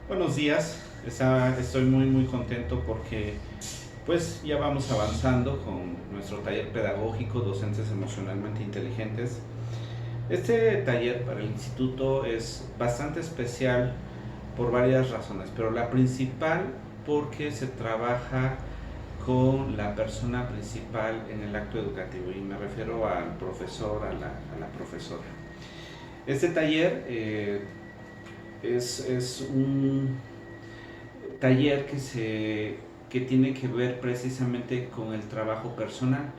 Buenos días, estoy muy contento porque pues ya vamos avanzando con nuestro taller pedagógico Docentes Emocionalmente Inteligentes. Este taller para el instituto es bastante especial por varias razones, pero la principal porque se trabaja con la persona principal en el acto educativo y me refiero al profesor, a la profesora. Este taller es un taller que tiene que ver precisamente con el trabajo personal,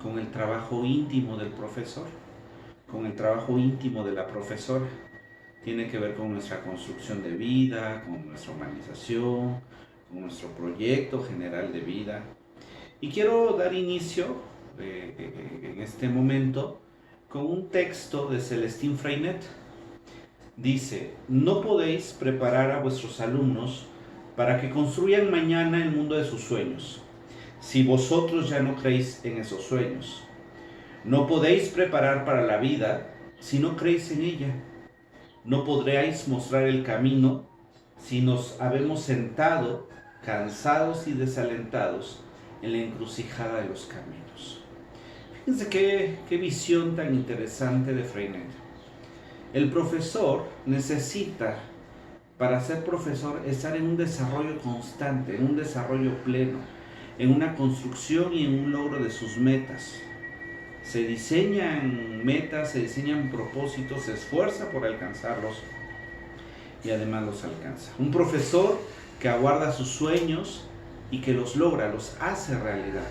con el trabajo íntimo del profesor, con el trabajo íntimo de la profesora. Tiene que ver con nuestra construcción de vida, con nuestra humanización, con nuestro proyecto general de vida. Y quiero dar inicio en este momento con un texto de Celestín Freinet. Dice: no podéis preparar a vuestros alumnos para que construyan mañana el mundo de sus sueños, si vosotros ya no creéis en esos sueños. No podéis preparar para la vida si no creéis en ella. No podréis mostrar el camino si nos habemos sentado, cansados y desalentados, en la encrucijada de los caminos. Fíjense qué visión tan interesante de Freinet. El profesor necesita, para ser profesor, estar en un desarrollo constante, en un desarrollo pleno, en una construcción y en un logro de sus metas. Se diseñan metas, se diseñan propósitos, se esfuerza por alcanzarlos y además los alcanza. Un profesor que aguarda sus sueños y que los logra, los hace realidad.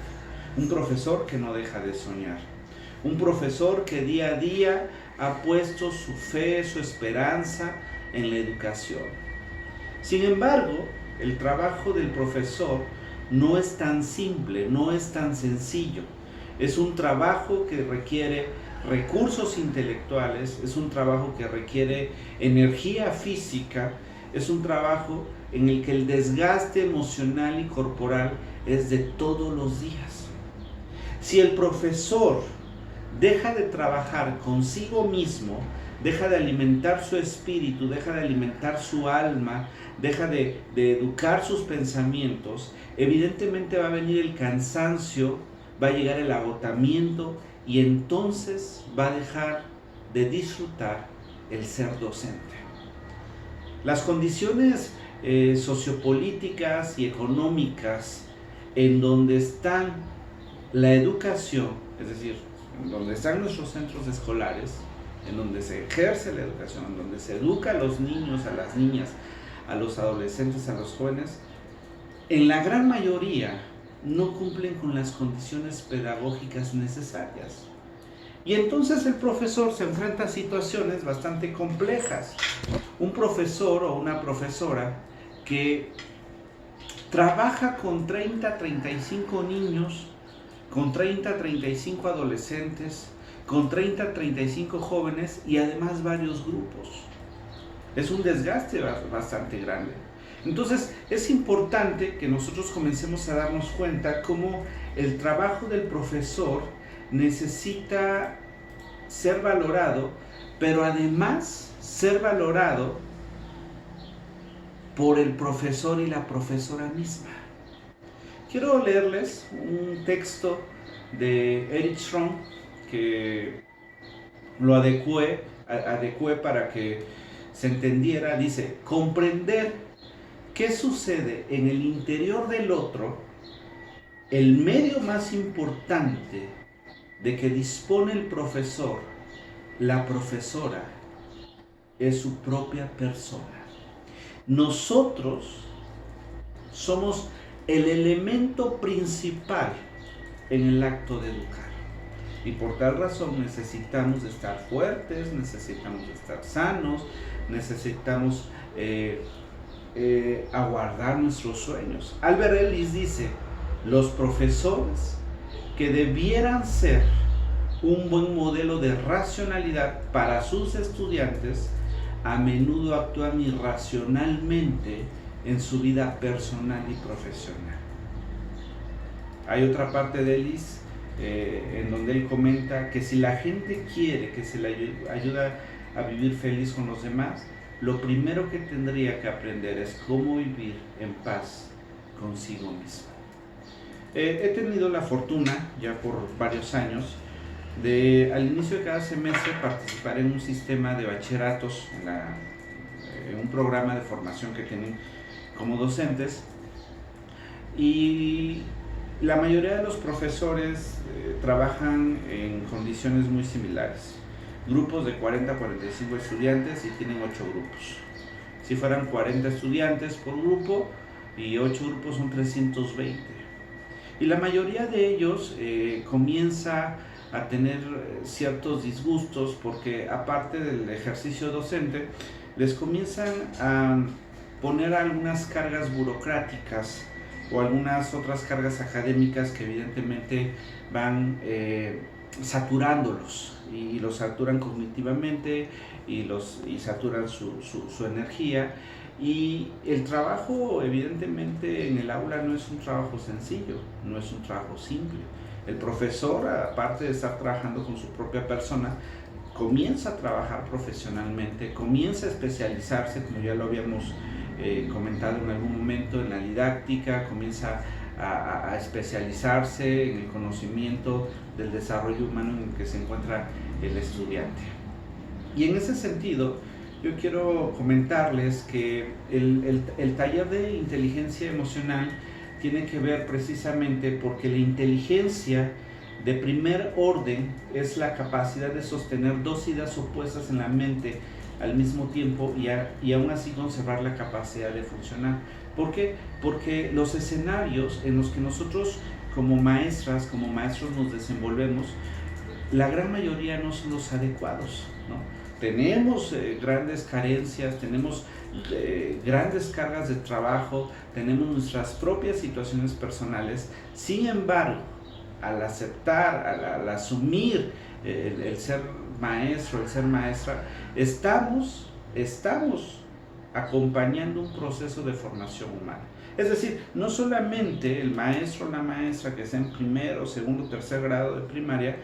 Un profesor que no deja de soñar. Un profesor que día a día ha puesto su fe, su esperanza en la educación. Sin embargo, el trabajo del profesor no es tan simple, no es tan sencillo. Es un trabajo que requiere recursos intelectuales, es un trabajo que requiere energía física, es un trabajo en el que el desgaste emocional y corporal es de todos los días. Si el profesor deja de trabajar consigo mismo, deja de alimentar su espíritu, deja de alimentar su alma, deja de educar sus pensamientos, evidentemente va a venir el cansancio, va a llegar el agotamiento y entonces va a dejar de disfrutar el ser docente. Las condiciones sociopolíticas y económicas en donde están la educación, es decir, en donde están nuestros centros escolares, en donde se ejerce la educación, en donde se educa a los niños, a las niñas, a los adolescentes, a los jóvenes, en la gran mayoría no cumplen con las condiciones pedagógicas necesarias. Y entonces el profesor se enfrenta a situaciones bastante complejas. Un profesor o una profesora que trabaja con 30, 35 niños, con 30, 35 adolescentes, con 30, 35 jóvenes y además varios grupos. Es un desgaste bastante grande. Entonces es importante que nosotros comencemos a darnos cuenta cómo el trabajo del profesor necesita ser valorado, pero además ser valorado por el profesor y la profesora misma. Quiero leerles un texto de Erich Fromm que lo adecué para que se entendiera. Dice: comprender qué sucede en el interior del otro, el medio más importante de que dispone el profesor, la profesora, es su propia persona. Nosotros somos el elemento principal en el acto de educar. Y por tal razón necesitamos estar fuertes, necesitamos estar sanos, necesitamos aguardar nuestros sueños. Albert Ellis dice: los profesores que debieran ser un buen modelo de racionalidad para sus estudiantes, a menudo actúan irracionalmente en su vida personal y profesional. Hay otra parte de Ellis en donde él comenta que si la gente quiere que se le ayude a vivir feliz con los demás, lo primero que tendría que aprender es cómo vivir en paz consigo mismo. He tenido la fortuna, ya por varios años, de al inicio de cada semestre participar en un sistema de bachilleratos, en un programa de formación que tienen como docentes, y la mayoría de los profesores trabajan en condiciones muy similares. Grupos de 40 a 45 estudiantes y tienen 8 grupos. Si fueran 40 estudiantes por grupo y 8 grupos son 320. Y la mayoría de ellos comienza a tener ciertos disgustos porque aparte del ejercicio docente les comienzan a poner algunas cargas burocráticas o algunas otras cargas académicas que evidentemente van saturándolos y los saturan cognitivamente y saturan su energía. Y el trabajo evidentemente en el aula no es un trabajo sencillo, no es un trabajo simple. El profesor, aparte de estar trabajando con su propia persona, comienza a trabajar profesionalmente, comienza a especializarse, como ya lo habíamos comentado en algún momento, en la didáctica, comienza a especializarse en el conocimiento del desarrollo humano en el que se encuentra el estudiante. Y en ese sentido, yo quiero comentarles que el taller de inteligencia emocional tiene que ver precisamente porque la inteligencia de primer orden es la capacidad de sostener dos ideas opuestas en la mente al mismo tiempo y aún así conservar la capacidad de funcionar. ¿Por qué? Porque los escenarios en los que nosotros como maestras, como maestros nos desenvolvemos, la gran mayoría no son los adecuados, ¿no? Tenemos grandes carencias, tenemos grandes cargas de trabajo, tenemos nuestras propias situaciones personales. Sin embargo, al aceptar, al asumir el ser maestro, el ser maestra, estamos acompañando un proceso de formación humana. Es decir, no solamente el maestro o la maestra que está en primero, segundo, tercer grado de primaria,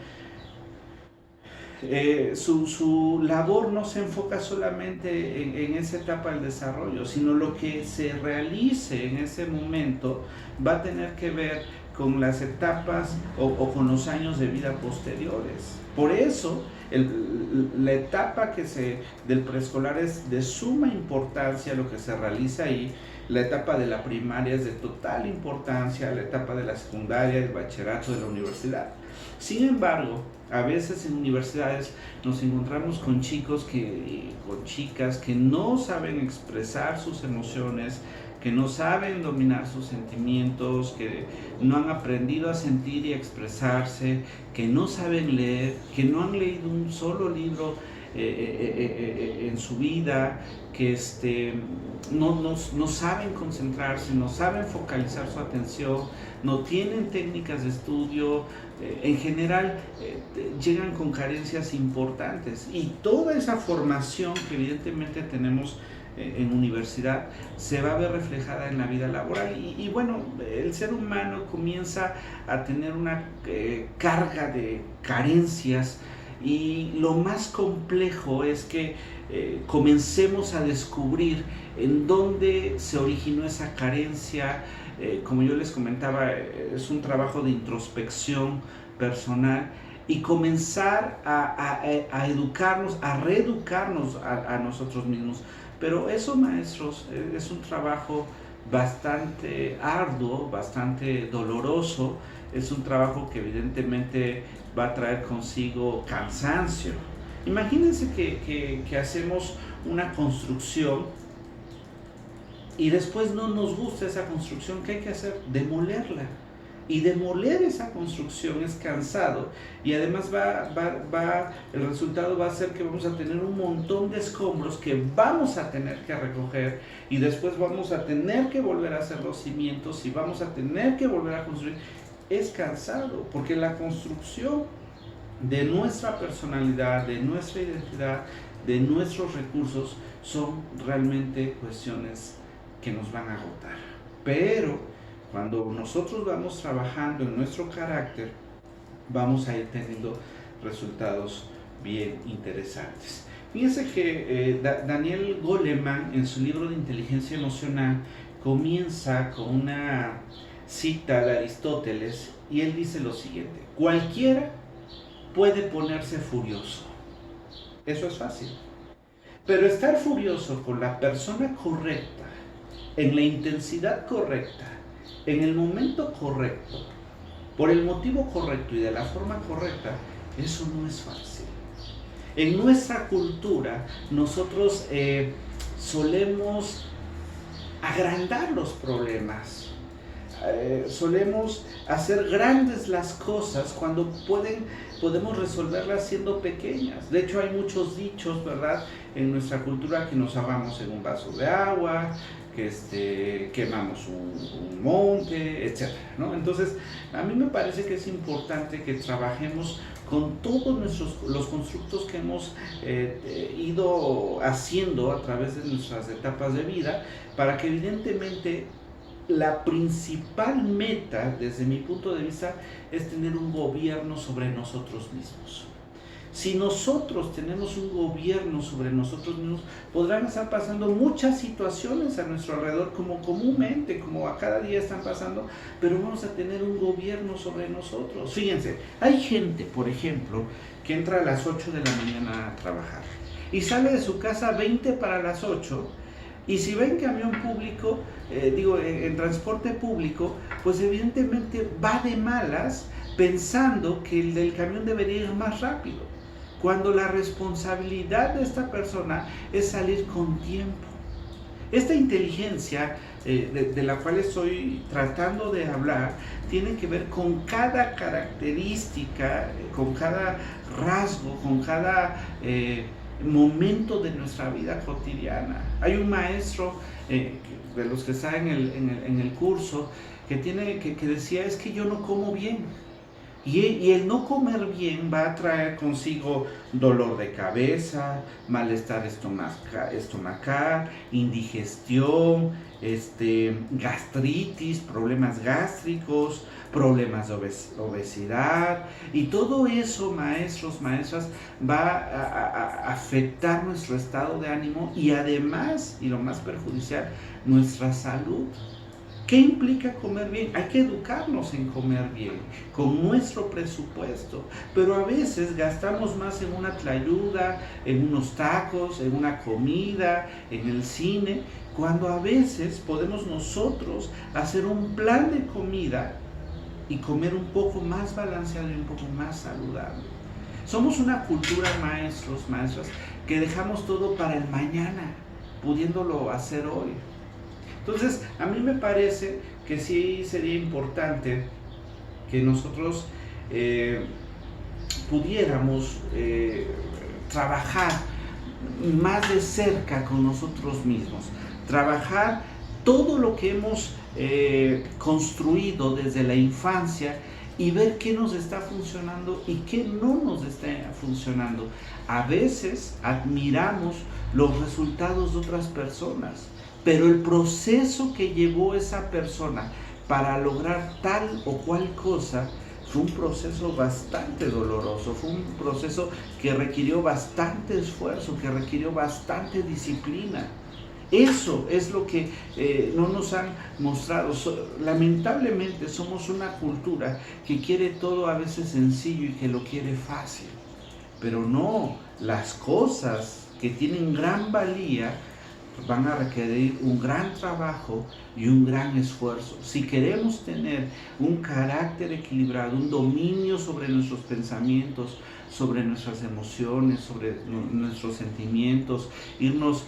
su labor no se enfoca solamente en esa etapa del desarrollo, sino lo que se realice en ese momento va a tener que ver con las etapas o con los años de vida posteriores. Por eso, la etapa del preescolar es de suma importancia lo que se realiza ahí. La etapa de la primaria es de total importancia, la etapa de la secundaria, el bachillerato, de la universidad. Sin embargo, a veces en universidades nos encontramos con chicos, con chicas que no saben expresar sus emociones, que no saben dominar sus sentimientos, que no han aprendido a sentir y a expresarse, que no saben leer, que no han leído un solo libro en su vida, que no saben concentrarse, no saben focalizar su atención, no tienen técnicas de estudio, en general llegan con carencias importantes. Y toda esa formación que evidentemente tenemos en universidad se va a ver reflejada en la vida laboral y bueno, el ser humano comienza a tener una carga de carencias y lo más complejo es que comencemos a descubrir en dónde se originó esa carencia. Como yo les comentaba, es un trabajo de introspección personal y comenzar a educarnos, a reeducarnos a nosotros mismos. Pero eso, maestros, es un trabajo bastante arduo, bastante doloroso, es un trabajo que evidentemente va a traer consigo cansancio. Imagínense que hacemos una construcción y después no nos gusta esa construcción. ¿Qué hay que hacer? Demolerla. Y demoler esa construcción es cansado y además el resultado va a ser que vamos a tener un montón de escombros que vamos a tener que recoger y después vamos a tener que volver a hacer los cimientos y vamos a tener que volver a construir. Es cansado porque la construcción de nuestra personalidad, de nuestra identidad, de nuestros recursos son realmente cuestiones que nos van a agotar. Pero cuando nosotros vamos trabajando en nuestro carácter, vamos a ir teniendo resultados bien interesantes. Fíjense que Daniel Goleman, en su libro de Inteligencia Emocional, comienza con una cita de Aristóteles y él dice lo siguiente: cualquiera puede ponerse furioso, eso es fácil, pero estar furioso con la persona correcta, en la intensidad correcta, en el momento correcto, por el motivo correcto y de la forma correcta, eso no es fácil. En nuestra cultura nosotros solemos agrandar los problemas, solemos hacer grandes las cosas cuando podemos resolverlas siendo pequeñas. De hecho hay muchos dichos, ¿verdad?, en nuestra cultura, que nos ahogamos en un vaso de agua, que quemamos un monte, etc., ¿no? Entonces, a mí me parece que es importante que trabajemos con todos los constructos que hemos ido haciendo a través de nuestras etapas de vida, para que evidentemente la principal meta, desde mi punto de vista, es tener un gobierno sobre nosotros mismos. Si nosotros tenemos un gobierno sobre nosotros mismos, podrán estar pasando muchas situaciones a nuestro alrededor, como comúnmente, como a cada día están pasando, pero vamos a tener un gobierno sobre nosotros. Fíjense, hay gente, por ejemplo, que entra a las 8 de la mañana a trabajar y sale de su casa 20 para las 8, y si va en camión público, en transporte público, pues evidentemente va de malas, pensando que el del camión debería ir más rápido, cuando la responsabilidad de esta persona es salir con tiempo. Esta inteligencia de la cual estoy tratando de hablar tiene que ver con cada característica, con cada rasgo, con cada momento de nuestra vida cotidiana. Hay un maestro de los que están en el curso que decía: es que yo no como bien. Y el no comer bien va a traer consigo dolor de cabeza, malestar estomacal, indigestión, gastritis, problemas gástricos, problemas de obesidad, y todo eso, maestros, maestras, va a afectar nuestro estado de ánimo y además, y lo más perjudicial, nuestra salud. ¿Qué implica comer bien? Hay que educarnos en comer bien, con nuestro presupuesto, pero a veces gastamos más en una tlayuda, en unos tacos, en una comida, en el cine, cuando a veces podemos nosotros hacer un plan de comida y comer un poco más balanceado y un poco más saludable. Somos una cultura, maestros, maestras, que dejamos todo para el mañana, pudiéndolo hacer hoy. Entonces, a mí me parece que sí sería importante que nosotros pudiéramos trabajar más de cerca con nosotros mismos, trabajar todo lo que hemos construido desde la infancia y ver qué nos está funcionando y qué no nos está funcionando. A veces admiramos los resultados de otras personas, pero el proceso que llevó esa persona para lograr tal o cual cosa fue un proceso bastante doloroso, fue un proceso que requirió bastante esfuerzo, que requirió bastante disciplina. Eso es lo que no nos han mostrado. Lamentablemente somos una cultura que quiere todo a veces sencillo y que lo quiere fácil, pero no, las cosas que tienen gran valía van a requerir un gran trabajo y un gran esfuerzo. Si queremos tener un carácter equilibrado, un dominio sobre nuestros pensamientos, sobre nuestras emociones, sobre nuestros sentimientos, irnos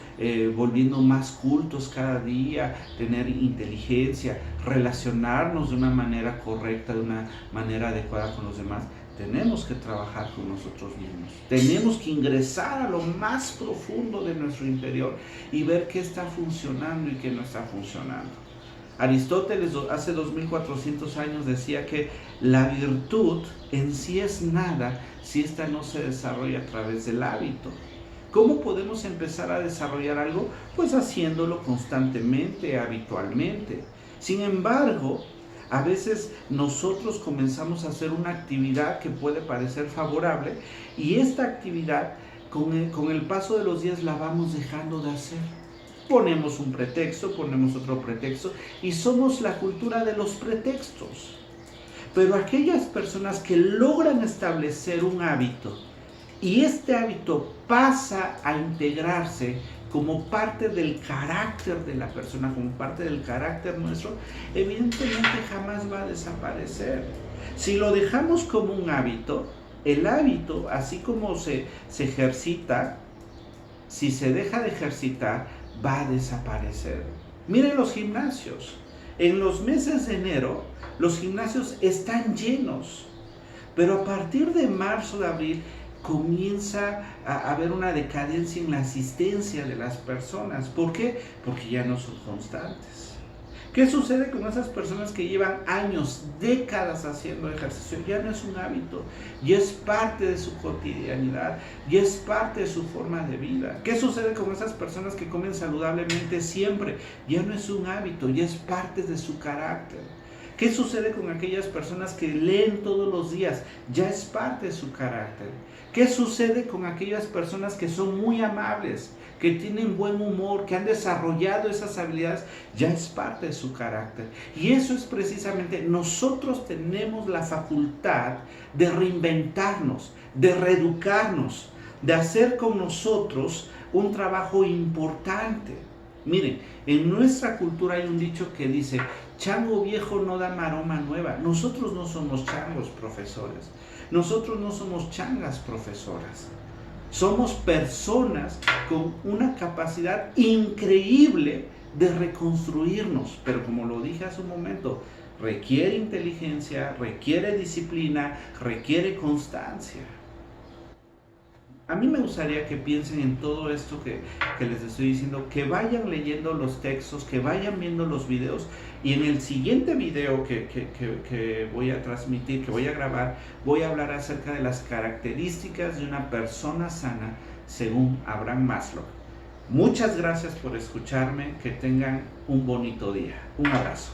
volviendo más cultos cada día, tener inteligencia, relacionarnos de una manera correcta, de una manera adecuada con los demás, tenemos que trabajar con nosotros mismos. Tenemos que ingresar a lo más profundo de nuestro interior y ver qué está funcionando y qué no está funcionando. Aristóteles hace 2400 años decía que la virtud en sí es nada si esta no se desarrolla a través del hábito. ¿Cómo podemos empezar a desarrollar algo? Pues haciéndolo constantemente, habitualmente. Sin embargo, a veces nosotros comenzamos a hacer una actividad que puede parecer favorable y esta actividad con el paso de los días la vamos dejando de hacer. Ponemos un pretexto, ponemos otro pretexto y somos la cultura de los pretextos. Pero aquellas personas que logran establecer un hábito y este hábito pasa a integrarse como parte del carácter de la persona, como parte del carácter nuestro, evidentemente jamás va a desaparecer. Si lo dejamos como un hábito, el hábito, así como se ejercita, si se deja de ejercitar, va a desaparecer. Miren los gimnasios. En los meses de enero, los gimnasios están llenos. Pero a partir de marzo, de abril, comienza a haber una decadencia en la asistencia de las personas. ¿Por qué? Porque ya no son constantes. ¿Qué sucede con esas personas que llevan años, décadas haciendo ejercicio? Ya no es un hábito, ya es parte de su cotidianidad, ya es parte de su forma de vida. ¿Qué sucede con esas personas que comen saludablemente siempre? Ya no es un hábito, ya es parte de su carácter. ¿Qué sucede con aquellas personas que leen todos los días? Ya es parte de su carácter. ¿Qué sucede con aquellas personas que son muy amables, que tienen buen humor, que han desarrollado esas habilidades? Ya es parte de su carácter. Y eso es precisamente, nosotros tenemos la facultad de reinventarnos, de reeducarnos, de hacer con nosotros un trabajo importante. Miren, en nuestra cultura hay un dicho que dice: chango viejo no da maroma nueva. Nosotros no somos changos, profesores. Nosotros no somos changas, profesoras. Somos personas con una capacidad increíble de reconstruirnos. Pero como lo dije hace un momento, requiere inteligencia, requiere disciplina, requiere constancia. A mí me gustaría que piensen en todo esto que les estoy diciendo, que vayan leyendo los textos, que vayan viendo los videos, y en el siguiente video que voy a transmitir, que voy a grabar, voy a hablar acerca de las características de una persona sana según Abraham Maslow. Muchas gracias por escucharme, que tengan un bonito día. Un abrazo.